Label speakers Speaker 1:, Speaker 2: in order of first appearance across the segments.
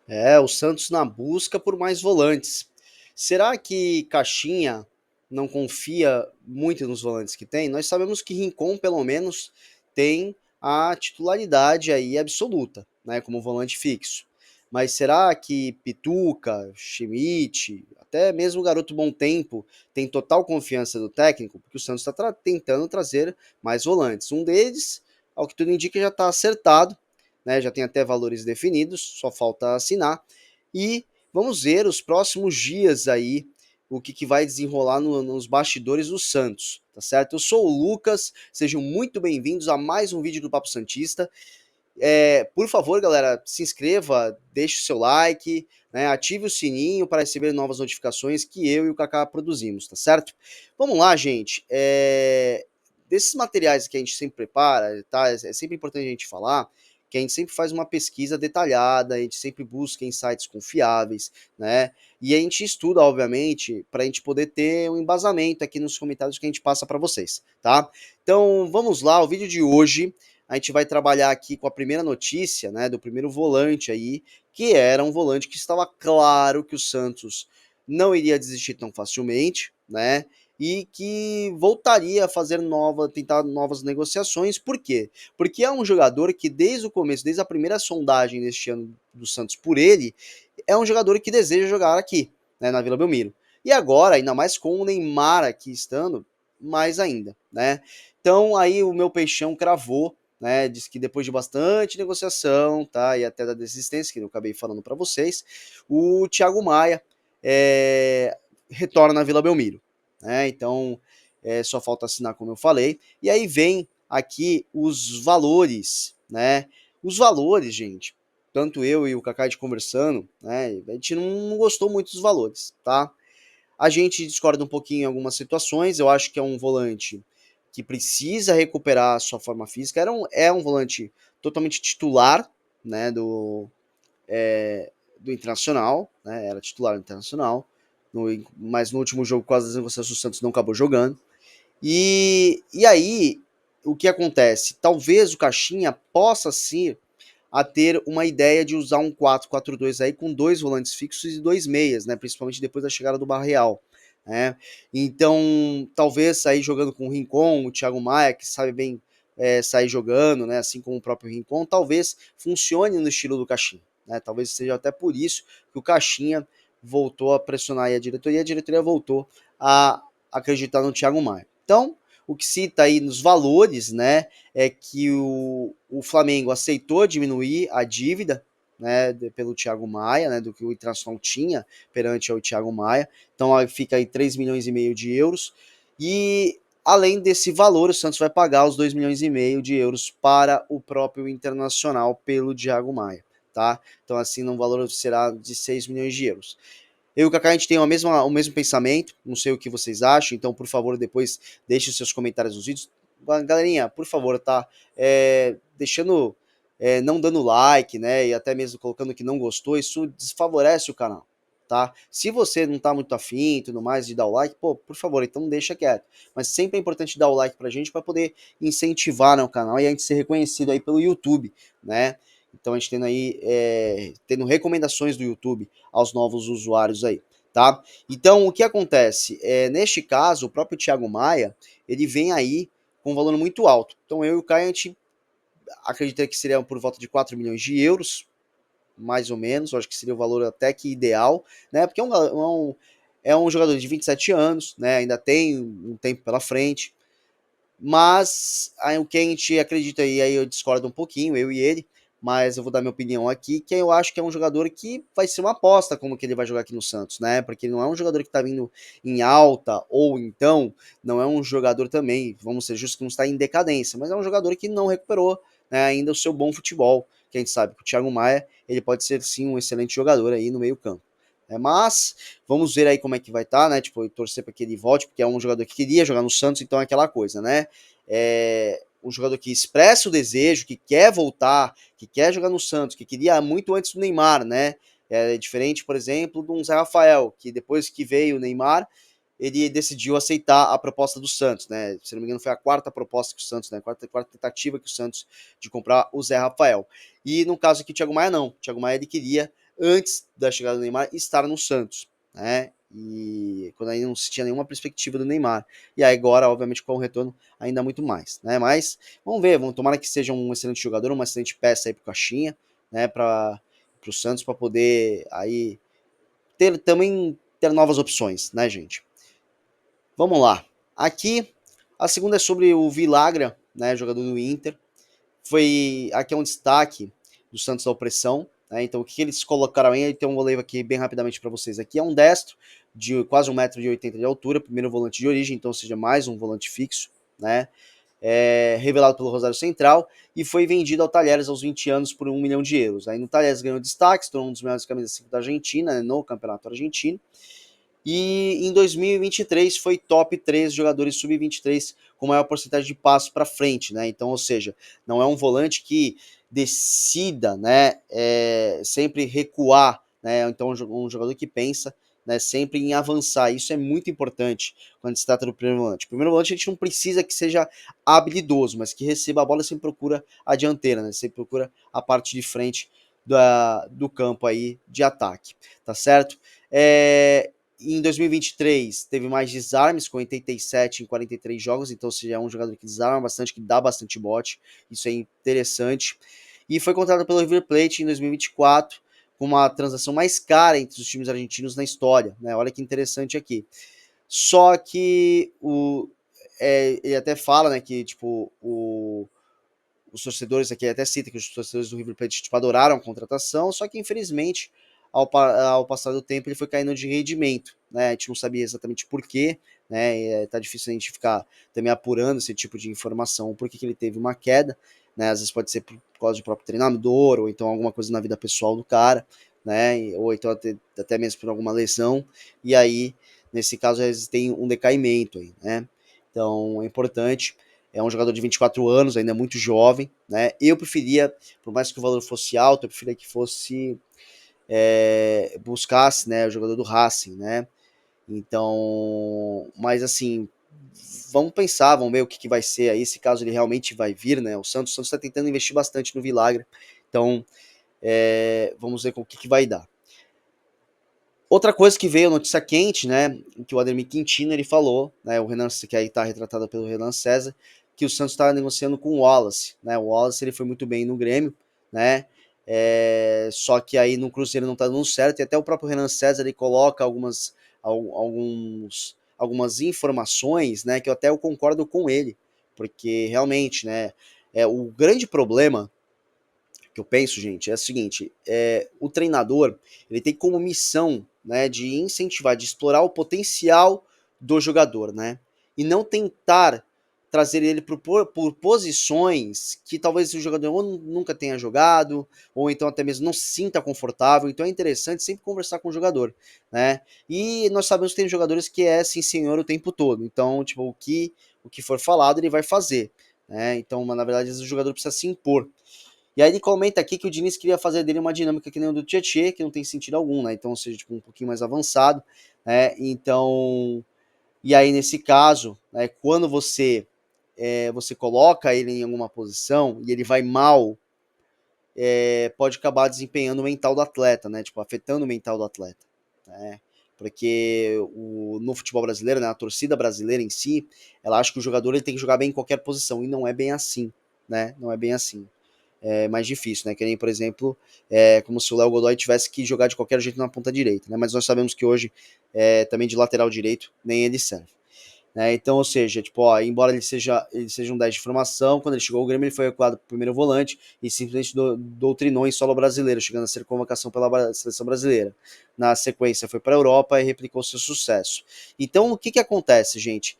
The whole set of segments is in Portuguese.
Speaker 1: É, o Santos na busca por mais volantes. Será que Caixinha não confia muito nos volantes que tem? Nós sabemos que Rincon, pelo menos, tem a titularidade aí absoluta, né, como volante fixo. Mas será que Pituca, Schmidt, até mesmo o garoto Bom Tempo, tem total confiança do técnico? Porque o Santos está tentando trazer mais volantes. Um deles, ao que tudo indica, já está acertado, né? Já tem até valores definidos, só falta assinar. E vamos ver os próximos dias aí o que vai desenrolar nos bastidores do Santos, tá certo? Eu sou o Lucas, sejam muito bem-vindos a mais um vídeo do Papo Santista. Por favor, galera, se inscreva, deixe o seu like, né, ative o sininho para receber novas notificações que eu e o Kaká produzimos, tá certo? Vamos lá, gente. Desses materiais que a gente sempre prepara, tá? É sempre importante a gente falar que a gente sempre faz uma pesquisa detalhada, a gente sempre busca em sites confiáveis, né? E a gente estuda, obviamente, para a gente poder ter um embasamento aqui nos comentários que a gente passa para vocês, tá? Então, vamos lá, o vídeo de hoje a gente vai trabalhar aqui com a primeira notícia, né, do primeiro volante aí, que era um volante que estava claro que o Santos não iria desistir tão facilmente, né, e que voltaria a fazer tentar novas negociações. Por quê? Porque é um jogador que desde o começo, desde a primeira sondagem deste ano do Santos por ele, é um jogador que deseja jogar aqui, né, na Vila Belmiro. E agora, ainda mais com o Neymar aqui estando, mais ainda, né? Então aí o meu peixão cravou, né? Diz que depois de bastante negociação, tá? E até da desistência, que eu acabei falando para vocês, o Thiago Maia retorna na Vila Belmiro, né? Então só falta assinar, como eu falei. E aí vem aqui os valores, né? Os valores, gente. Tanto eu e o Kaká de conversando, né? A gente não gostou muito dos valores, tá? A gente discorda um pouquinho em algumas situações. Eu acho que é um volante que precisa recuperar a sua forma física. É um volante totalmente titular, né, do Internacional, né, era titular do Internacional, mas no último jogo, quase as negociações, o Santos não acabou jogando. E aí, o que acontece? Talvez o Caixinha possa ser a ter uma ideia de usar um 4-4-2 aí com dois volantes fixos e dois meias, né? Principalmente depois da chegada do Barreal. Né? Então, talvez sair jogando com o Rincon, o Thiago Maia, que sabe bem sair jogando, né? Assim como o próprio Rincon, talvez funcione no estilo do Caixinha. Né? Talvez seja até por isso que o Caixinha voltou a pressionar a diretoria, e a diretoria voltou a acreditar no Thiago Maia. Então, o que cita aí nos valores, né, é que o Flamengo aceitou diminuir a dívida, né, pelo Thiago Maia, né, do que o Internacional tinha perante o Thiago Maia. Então aí fica aí 3 milhões e meio de euros. E além desse valor, o Santos vai pagar os 2 milhões e meio de euros para o próprio Internacional pelo Thiago Maia, tá? Então assim, o valor será de 6 milhões de euros. Eu e o Kaká, a gente tem o mesmo pensamento, não sei o que vocês acham, então, por favor, depois deixe os seus comentários nos vídeos. Galerinha, por favor, tá? Deixando, não dando like, né, e até mesmo colocando que não gostou, isso desfavorece o canal, tá? Se você não tá muito afim e tudo mais de dar o like, pô, por favor, então deixa quieto. Mas sempre é importante dar o like pra gente, pra poder incentivar, né, o canal e a gente ser reconhecido aí pelo YouTube, né? Então a gente tendo aí, tendo recomendações do YouTube aos novos usuários aí, tá? Então, o que acontece? Neste caso, o próprio Thiago Maia, ele vem aí com um valor muito alto. Então, eu e o Caio, a gente acredita que seria por volta de 4 milhões de euros, mais ou menos. Eu acho que seria o valor até que ideal, né? Porque é um jogador de 27 anos, né? Ainda tem um tempo pela frente. Mas aí, o que a gente acredita, e aí eu discordo um pouquinho, eu e ele, mas eu vou dar minha opinião aqui, que eu acho que é um jogador que vai ser uma aposta como que ele vai jogar aqui no Santos, né? Porque ele não é um jogador que tá vindo em alta, ou então não é um jogador também, vamos ser justos, que não está em decadência, mas é um jogador que não recuperou, né, ainda o seu bom futebol, que a gente sabe que o Thiago Maia, ele pode ser sim um excelente jogador aí no meio campo. Mas vamos ver aí como é que vai estar, né? Tipo, torcer para que ele volte, porque é um jogador que queria jogar no Santos, então é aquela coisa, né? Um jogador que expressa o desejo, que quer voltar, que quer jogar no Santos, que queria muito antes do Neymar, né? É diferente, por exemplo, do Zé Rafael, que depois que veio o Neymar, ele decidiu aceitar a proposta do Santos, né? Se não me engano, foi a quarta proposta que o Santos, né? Quarta tentativa que o Santos de comprar o Zé Rafael. E no caso aqui, o Thiago Maia não. O Thiago Maia ele queria antes da chegada do Neymar, estar no Santos, né? E quando ainda não se tinha nenhuma perspectiva do Neymar. E aí agora, obviamente, com o retorno, ainda muito mais, né? Mas vamos ver, vamos tomara que seja um excelente jogador, uma excelente peça aí pro Caixinha, né? Para o Santos, para poder aí ter novas opções, né, gente? Vamos lá. Aqui, a segunda é sobre o Vilagra, né, jogador do Inter. Aqui é um destaque do Santos da Opressão, né? Então, o que eles colocaram aí? Então, vou ler aqui bem rapidamente para vocês. Aqui é um destro de quase 1,80 m de altura, primeiro volante de origem, então seja mais um volante fixo, né? Revelado pelo Rosário Central e foi vendido ao Talheres aos 20 anos por 1 milhão de euros. Aí no Talheres ganhou destaque, se tornou um dos melhores camisas da Argentina, né, no campeonato argentino. E em 2023 foi top 3 jogadores sub-23 com maior porcentagem de passos para frente, né? Então, ou seja, não é um volante que decida, né, sempre recuar, né? Então, um jogador que pensa, né, sempre em avançar. Isso é muito importante quando se trata do primeiro volante. O primeiro volante a gente não precisa que seja habilidoso, mas que receba a bola e sempre procura a dianteira, né? Sempre procura a parte de frente do campo aí de ataque, tá certo? Em 2023 teve mais desarmes, com 87 em 43 jogos, então seja é um jogador que desarma bastante, que dá bastante bote, isso é interessante. E foi contratado pelo River Plate em 2024, com uma transação mais cara entre os times argentinos na história, né? Olha que interessante aqui. Só que ele até fala, né, que tipo, os torcedores aqui até cita que os torcedores do River Plate tipo, adoraram a contratação, só que infelizmente ao passar do tempo ele foi caindo de rendimento, né? A gente não sabia exatamente porquê, né? Tá difícil a gente ficar também apurando esse tipo de informação, porque que ele teve uma queda, né? Às vezes pode ser por causa do próprio treinador, ou então alguma coisa na vida pessoal do cara, né? Ou então até mesmo por alguma lesão, e aí, nesse caso, eles têm um decaimento aí, né? Então é importante. É um jogador de 24 anos, ainda é muito jovem, né? Eu preferia, por mais que o valor fosse alto, eu preferia que fosse buscasse, né, o jogador do Racing, né? Então, mas assim, vamos pensar, vamos ver o que vai ser aí, se caso ele realmente vai vir, né? O Santos está tentando investir bastante no Vilagra, então vamos ver com o que vai dar. Outra coisa que veio, notícia quente, né, que o Ademir Quintino ele falou, né, o Renan, que aí está retratado pelo Renan César, que o Santos está negociando com o Wallace, né, o Wallace ele foi muito bem no Grêmio, né, só que aí no Cruzeiro não está dando certo, e até o próprio Renan César ele coloca algumas informações, né, que eu concordo com ele, porque realmente, né, o grande problema que eu penso, gente, é o seguinte: o treinador ele tem como missão, né, de incentivar, de explorar o potencial do jogador, né, e não tentar trazer ele por posições que talvez o jogador ou nunca tenha jogado, ou então até mesmo não se sinta confortável. Então é interessante sempre conversar com o jogador, né? E nós sabemos que tem jogadores que é sim senhor o tempo todo. Então, tipo, o que for falado ele vai fazer, né? Então, na verdade, o jogador precisa se impor. E aí ele comenta aqui que o Diniz queria fazer dele uma dinâmica que nem o do Tietchan, que não tem sentido algum, né? Então, ou seja, tipo, um pouquinho mais avançado, né? Então, e aí nesse caso, né, quando você coloca ele em alguma posição e ele vai mal, pode acabar desempenhando o mental do atleta, né? Tipo, afetando o mental do atleta, né? Porque no futebol brasileiro, né, a torcida brasileira em si, ela acha que o jogador ele tem que jogar bem em qualquer posição, e não é bem assim, né? Não é bem assim. É mais difícil, né? Que nem, por exemplo, como se o Léo Godoy tivesse que jogar de qualquer jeito na ponta direita, né? Mas nós sabemos que hoje, também de lateral direito, nem ele serve. Né? Então, ou seja, tipo, ó, embora ele seja um 10 de formação, quando ele chegou ao Grêmio ele foi equado pro primeiro volante e simplesmente doutrinou em solo brasileiro, chegando a ser convocação pela seleção brasileira. Na sequência foi para a Europa e replicou seu sucesso. Então, o que acontece, gente?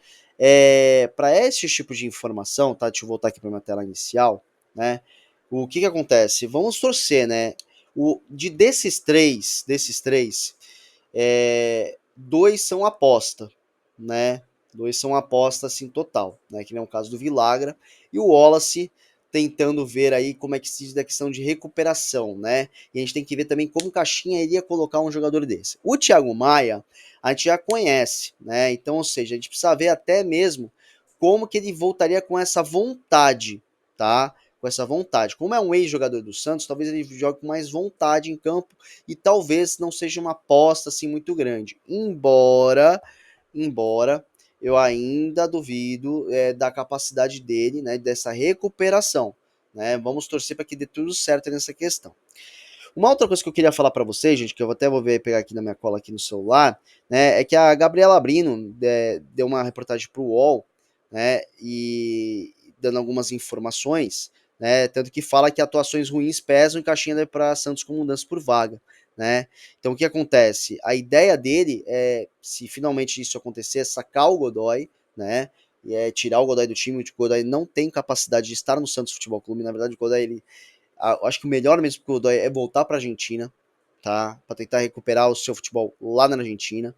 Speaker 1: Para esse tipo de informação, tá? Deixa eu voltar aqui para minha tela inicial, né? O que acontece? Vamos torcer, né? Desses três, dois são aposta, né? Dois são aposta assim total, né? Que nem o caso do Vilagra e o Wallace tentando ver aí como é que se diz da questão de recuperação, né? E a gente tem que ver também como o Caixinha iria colocar um jogador desse. O Thiago Maia, a gente já conhece, né? Então, ou seja, a gente precisa ver até mesmo como que ele voltaria com essa vontade, tá? com essa vontade. Como é um ex-jogador do Santos, talvez ele jogue com mais vontade em campo e talvez não seja uma aposta assim muito grande. Embora eu ainda duvido da capacidade dele, né, dessa recuperação. Né? Vamos torcer para que dê tudo certo nessa questão. Uma outra coisa que eu queria falar para vocês, gente, que eu até vou ver, pegar aqui na minha cola aqui no celular, né, é que a Gabriela Abrino deu uma reportagem para o UOL, né, e dando algumas informações, né, tanto que fala que atuações ruins pesam e Caixinha para Santos com mudança por vaga, né. Então o que acontece? A ideia dele é, se finalmente isso acontecer, é sacar o Godoy, né, e é tirar o Godoy do time. O Godoy não tem capacidade de estar no Santos Futebol Clube. Na verdade, o Godoy ele acho que o melhor mesmo pro Godoy é voltar para a Argentina, tá? Para tentar recuperar o seu futebol lá na Argentina,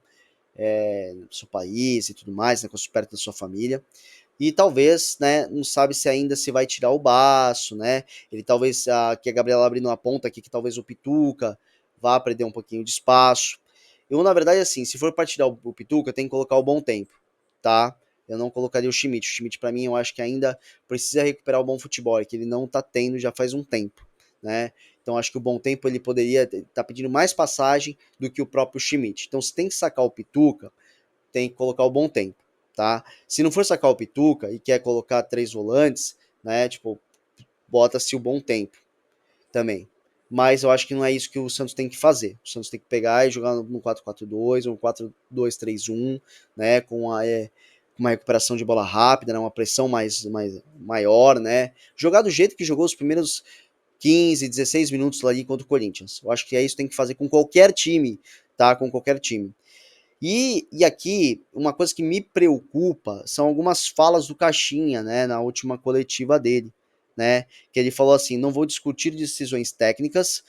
Speaker 1: no seu país e tudo mais, né? Perto da sua família. E talvez, né? Não sabe se ainda se vai tirar o Baço, né? Ele talvez, que a Gabriela abrindo uma ponta aqui, que talvez o Pituca vá perder um pouquinho de espaço. Eu, na verdade, assim, se for para tirar o Pituca, tem que colocar o Bom Tempo, tá? Eu não colocaria o Schmidt. O Schmidt, para mim, eu acho que ainda precisa recuperar o bom futebol, que ele não tá tendo já faz um tempo, né? Então, acho que o Bom Tempo ele poderia estar pedindo mais passagem do que o próprio Schmidt. Então, se tem que sacar o Pituca, tem que colocar o Bom Tempo, tá? Se não for sacar o Pituca e quer colocar 3 volantes, né? Tipo, bota-se o Bom Tempo também. Mas eu acho que não é isso que o Santos tem que fazer. O Santos tem que pegar e jogar no 4-4-2 ou 4-2-3-1, né, com uma recuperação de bola rápida, né, uma pressão maior, né? Jogar do jeito que jogou os primeiros 15, 16 minutos ali contra o Corinthians. Eu acho que é isso que tem que fazer com qualquer time, tá? Com qualquer time. E aqui, uma coisa que me preocupa são algumas falas do Caixinha, né, na última coletiva dele, né, que ele falou assim: não vou discutir decisões técnicas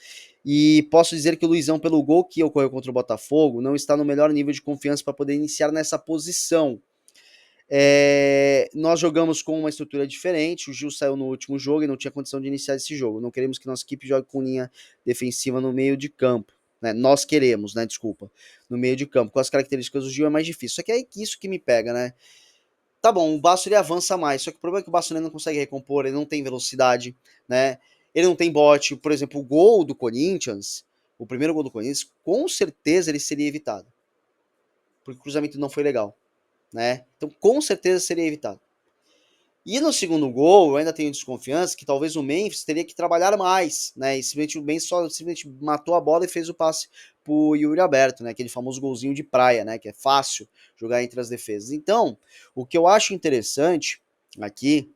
Speaker 1: e posso dizer que o Luizão, pelo gol que ocorreu contra o Botafogo, não está no melhor nível de confiança para poder iniciar nessa posição. Nós jogamos com uma estrutura diferente, o Gil saiu no último jogo e não tinha condição de iniciar esse jogo. Não queremos que nossa equipe jogue com linha defensiva no meio de campo. Né? Nós queremos, né? Desculpa. No meio de campo. Com as características do Gil é mais difícil. Só que é isso que me pega, né? Tá bom, o Basso ele avança mais, só que o problema é que o Basso ele não consegue recompor, ele não tem velocidade, né? Ele não tem bote. Por exemplo, o gol do Corinthians, o primeiro gol do Corinthians, com certeza ele seria evitado. Porque o cruzamento não foi legal, né? Então, com certeza seria evitado. E no segundo gol, eu ainda tenho desconfiança que talvez o Memphis teria que trabalhar mais, né? E simplesmente o Memphis só simplesmente matou a bola e fez o passe pro Yuri Alberto, né? Aquele famoso golzinho de praia, né? Que é fácil jogar entre as defesas. Então, o que eu acho interessante aqui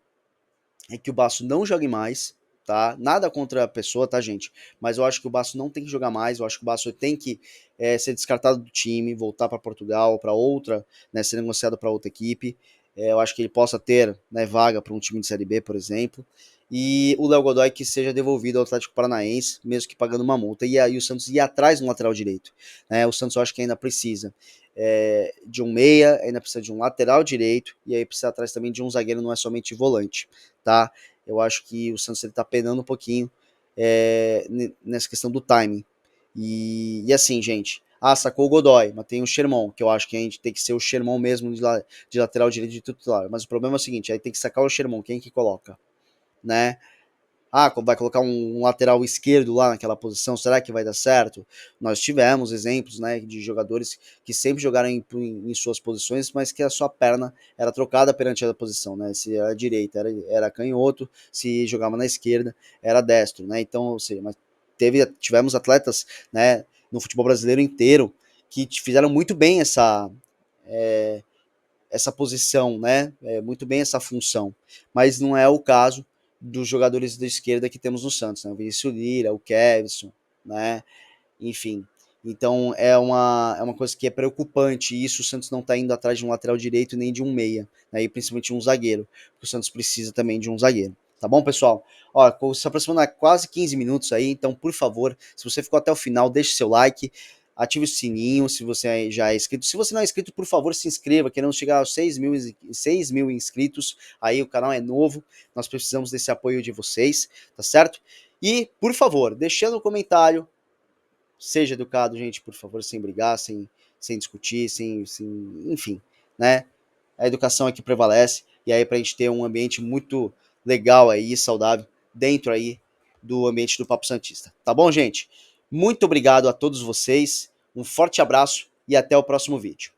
Speaker 1: é que o Basso não jogue mais, tá? Nada contra a pessoa, tá, gente? Mas eu acho que o Basso não tem que jogar mais. Eu acho que o Basso tem que ser descartado do time, voltar para Portugal, para outra, né? Ser negociado para outra equipe. Eu acho que ele possa ter, né, vaga para um time de Série B, por exemplo. E o Léo Godoy que seja devolvido ao Atlético Paranaense, mesmo que pagando uma multa. E aí o Santos ir atrás do lateral direito. Né? O Santos eu acho que ainda precisa de um meia, ainda precisa de um lateral direito, e aí precisa atrás também de um zagueiro, não é somente volante, tá? Eu acho que o Santos ele tá penando um pouquinho nessa questão do timing. E assim, gente, sacou o Godoy, mas tem o Sherman, que eu acho que a gente tem que ser o Sherman mesmo de lateral direito de titular. Mas o problema é o seguinte, aí tem que sacar o Sherman, quem que coloca, né? Vai colocar um lateral esquerdo lá naquela posição, será que vai dar certo? Nós tivemos exemplos, né, de jogadores que sempre jogaram em suas posições, mas que a sua perna era trocada perante a posição, né? Se era direita, era canhoto, se jogava na esquerda, era destro, né? Então, ou seja, mas tivemos atletas, né, no futebol brasileiro inteiro que fizeram muito bem essa posição, né? Muito bem essa função. Mas não é o caso dos jogadores da esquerda que temos no Santos, né? O Vinícius Lira, o Kevson, né? Enfim. Então é uma coisa que é preocupante. E isso o Santos não está indo atrás de um lateral direito nem de um meia, né? E principalmente um zagueiro. Porque o Santos precisa também de um zagueiro. Tá bom, pessoal? Ó, se aproximando a quase 15 minutos aí, então, por favor, se você ficou até o final, deixe seu like, ative o sininho se você já é inscrito. Se você não é inscrito, por favor, se inscreva. Queremos chegar aos 6 mil inscritos. Aí o canal é novo. Nós precisamos desse apoio de vocês, tá certo? E, por favor, deixando um comentário. Seja educado, gente, por favor, sem brigar, sem discutir, enfim, né? A educação aqui prevalece. E aí, pra gente ter um ambiente muito legal aí, saudável dentro aí do ambiente do Papo Santista. Tá bom, gente? Muito obrigado a todos vocês, um forte abraço e até o próximo vídeo.